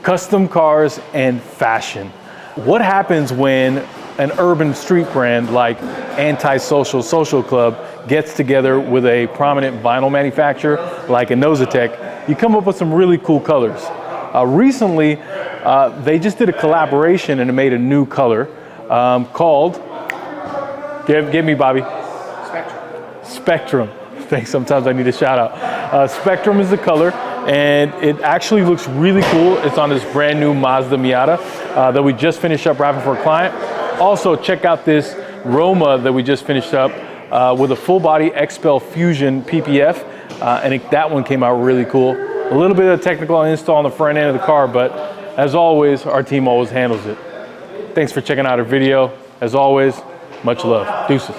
custom cars and fashion. What happens when an urban street brand like Antisocial Social Club gets together with a prominent vinyl manufacturer like Inozetek? You come up with some really cool colors. Recently, they just did a collaboration and made a new color called, give me Bobby. Spectrum. Thanks, sometimes I need a shout out. Spectrum is the color, and it actually looks really cool. It's on this brand new Mazda Miata that we just finished up wrapping for a client. Also, check out this Roma that we just finished up with a full body XPEL Fusion PPF, and that one came out really cool. A little bit of technical install on the front end of the car, but as always, our team always handles it. Thanks for checking out our video. As always, much love. Deuces.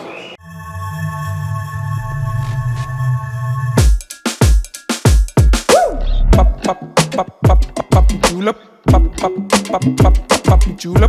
Julep,